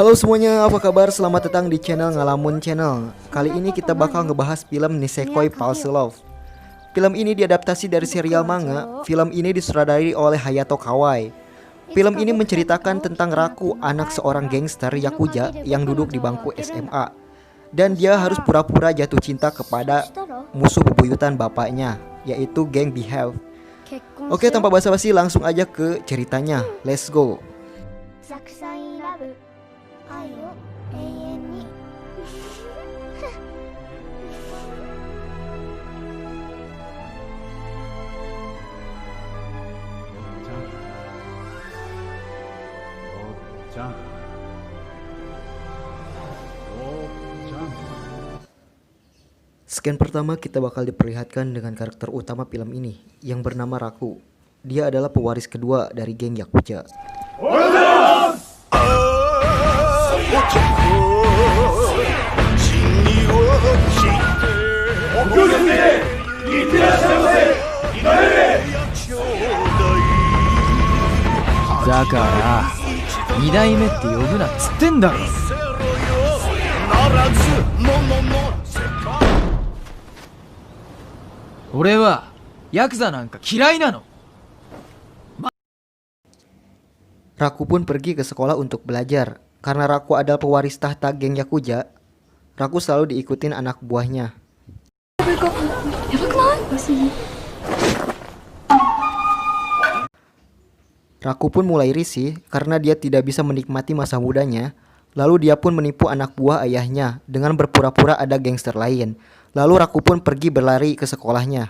Halo semuanya, apa kabar? Selamat datang di channel Ngalamun Channel. Kali ini kita bakal ngebahas film Nisekoi False Love. Film ini diadaptasi dari serial manga. Film ini disutradarai oleh Hayato Kawai. Film ini menceritakan tentang Raku, anak seorang gangster Yakuza yang duduk di bangku SMA. Dan dia harus pura-pura jatuh cinta kepada musuh bebuyutan bapaknya, yaitu geng Behave. Oke, tanpa basa-basi langsung aja ke ceritanya. Let's go. 愛を永遠にScan pertama kita bakal diperlihatkan dengan karakter utama film ini yang bernama Raku. Dia adalah pewaris kedua dari geng Yakuza. Raku pun pergi ke sekolah untuk belajar. Karena Raku adalah pewaris tahta geng Yakuza, Raku selalu diikutin anak buahnya. Raku pun mulai risih karena dia tidak bisa menikmati masa mudanya. Lalu dia pun menipu anak buah ayahnya dengan berpura-pura ada gangster lain. Lalu Raku pun pergi berlari ke sekolahnya.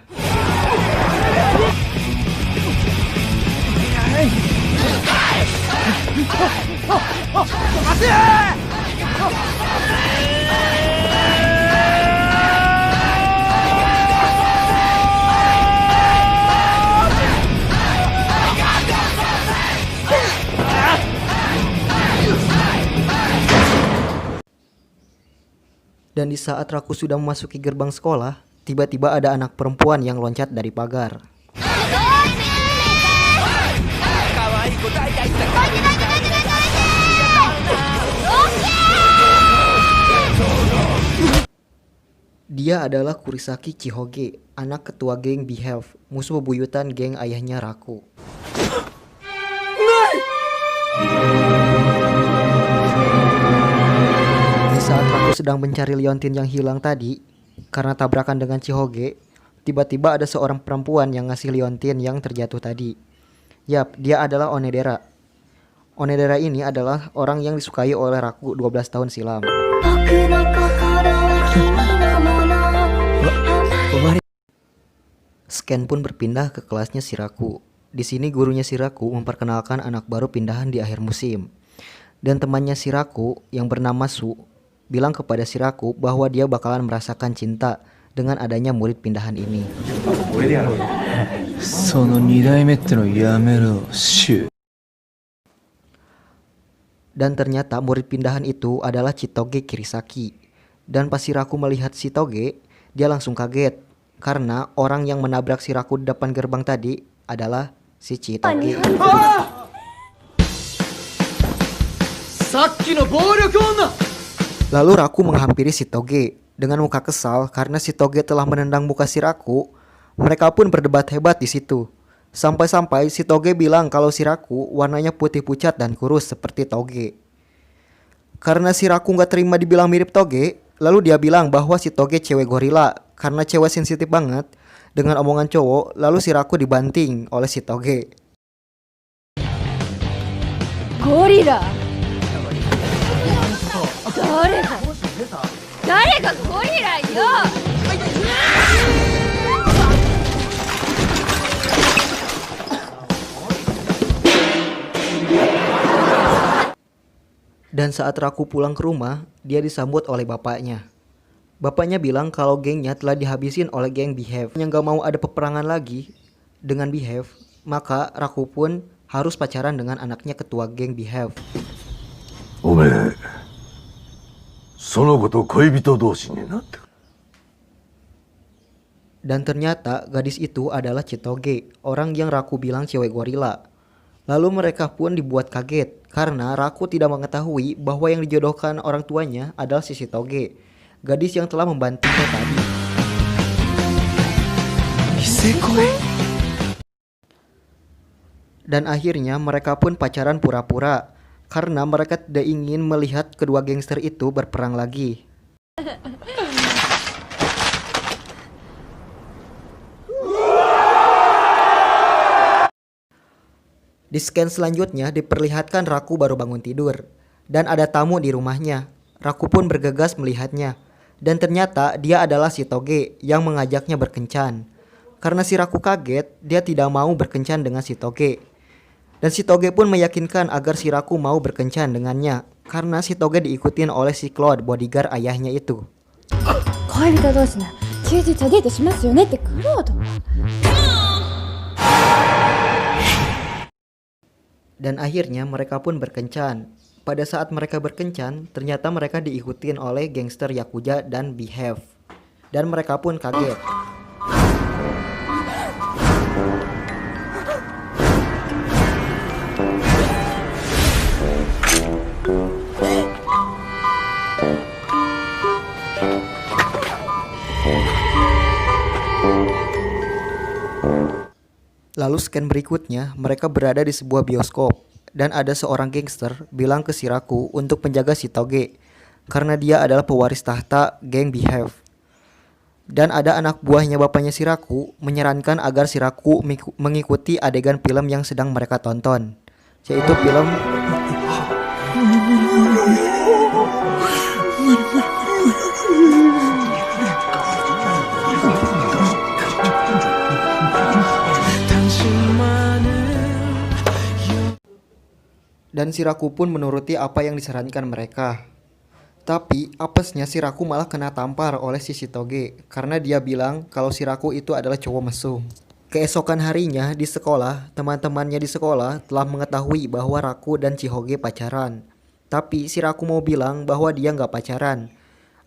Dan di saat Raku sudah memasuki gerbang sekolah, tiba-tiba ada anak perempuan yang loncat dari pagar. Dia adalah Kurisaki Chihoge, anak ketua geng Behave, musuh bebuyutan geng ayahnya Raku. Di saat Raku sedang mencari liontin yang hilang tadi, karena tabrakan dengan Chihoge, tiba-tiba ada seorang perempuan yang ngasih liontin yang terjatuh tadi. Yap, dia adalah Onedera. Onedera ini adalah orang yang disukai oleh Raku 12 tahun silam. Scan pun berpindah ke kelasnya si Raku. Di sini gurunya si Raku memperkenalkan anak baru pindahan di akhir musim. Dan temannya si Raku yang bernama Su bilang kepada si Raku bahwa dia bakalan merasakan cinta dengan adanya murid pindahan ini. Dan ternyata murid pindahan itu adalah Chitoge Kirisaki. Dan pas si Raku melihat si Toge, dia langsung kaget. Karena orang yang menabrak si Raku di depan gerbang tadi adalah si Chitoge. Lalu Raku menghampiri si Toge dengan muka kesal karena si Toge telah menendang muka si Raku. Mereka pun berdebat hebat di situ. Sampai-sampai si Toge bilang kalau si Raku warnanya putih pucat dan kurus seperti Toge. Karena si Raku nggak terima dibilang mirip Toge, lalu dia bilang bahwa si Toge cewek gorila karena cewek sensitif banget dengan omongan cowok. Lalu si Raku dibanting oleh si Toge. Gorila. Gorila yo. Dan saat Raku pulang ke rumah, dia disambut oleh bapaknya. Bapaknya bilang kalau gengnya telah dihabisin oleh geng Behave. Yang gak mau ada peperangan lagi dengan Behave, maka Raku pun harus pacaran dengan anaknya ketua geng Behave. Dan ternyata gadis itu adalah Chitoge, orang yang Raku bilang cewek gorila. Lalu mereka pun dibuat kaget karena Raku tidak mengetahui bahwa yang dijodohkan orang tuanya adalah si Shitoge, gadis yang telah membantunya tadi. Dan akhirnya mereka pun pacaran pura-pura karena mereka tidak ingin melihat kedua gangster itu berperang lagi. Di scan selanjutnya diperlihatkan Raku baru bangun tidur dan ada tamu di rumahnya. Raku pun bergegas melihatnya dan ternyata dia adalah Shitoge yang mengajaknya berkencan. Karena si Raku kaget, dia tidak mau berkencan dengan Shitoge. Dan Shitoge pun meyakinkan agar si Raku mau berkencan dengannya karena Shitoge diikutin oleh si Claude, bodyguard ayahnya itu. 恋人同士な休日はデートしますよねってクロード。 Dan akhirnya mereka pun berkencan. Pada saat mereka berkencan, ternyata mereka diikutin oleh gangster Yakuza dan Behave. Dan mereka pun kaget. Lalu scan berikutnya, mereka berada di sebuah bioskop dan ada seorang gangster bilang ke si Raku untuk penjaga Shitoge karena dia adalah pewaris tahta geng Behave. Dan ada anak buahnya bapaknya si Raku menyarankan agar si Raku mengikuti adegan film yang sedang mereka tonton, yaitu film dan si Raku pun menuruti apa yang disarankan mereka. Tapi apesnya si Raku malah kena tampar oleh si Shitoge karena dia bilang kalau si Raku itu adalah cowok mesum. Keesokan harinya di sekolah, teman-temannya di sekolah telah mengetahui bahwa Raku dan Chihoge pacaran. Tapi si Raku mau bilang bahwa dia nggak pacaran.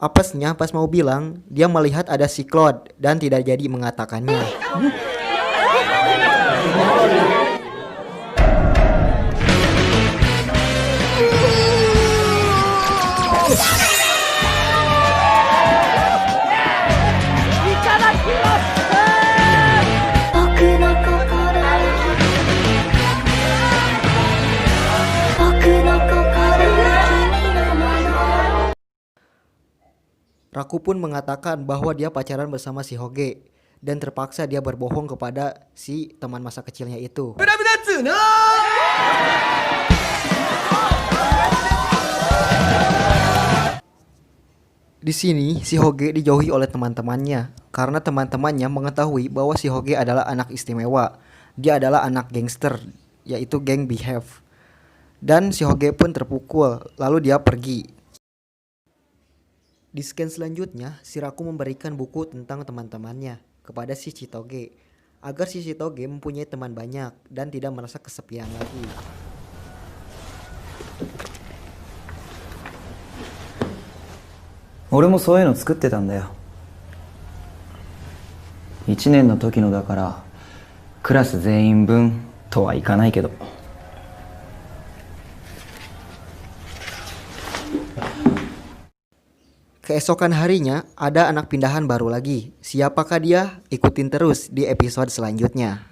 Apesnya pas mau bilang, dia melihat ada si Claude dan tidak jadi mengatakannya. Raku pun mengatakan bahwa dia pacaran bersama si Hoge dan terpaksa dia berbohong kepada si teman masa kecilnya itu. Di sini si Hoge dijauhi oleh teman-temannya karena teman-temannya mengetahui bahwa si Hoge adalah anak istimewa. Dia adalah anak gangster, yaitu geng Behave. Dan si Hoge pun terpukul, lalu dia pergi. Di scan selanjutnya, si Raku memberikan buku tentang teman-temannya kepada si Shitoge agar si Shitoge mempunyai teman banyak dan tidak merasa kesepian lagi.俺もそういうの作ってたんだよ。1年の時のだからクラス全員分とはいかないけど。Keesokan harinya ada anak pindahan baru lagi. Siapakah dia? Ikutin terus di episode selanjutnya.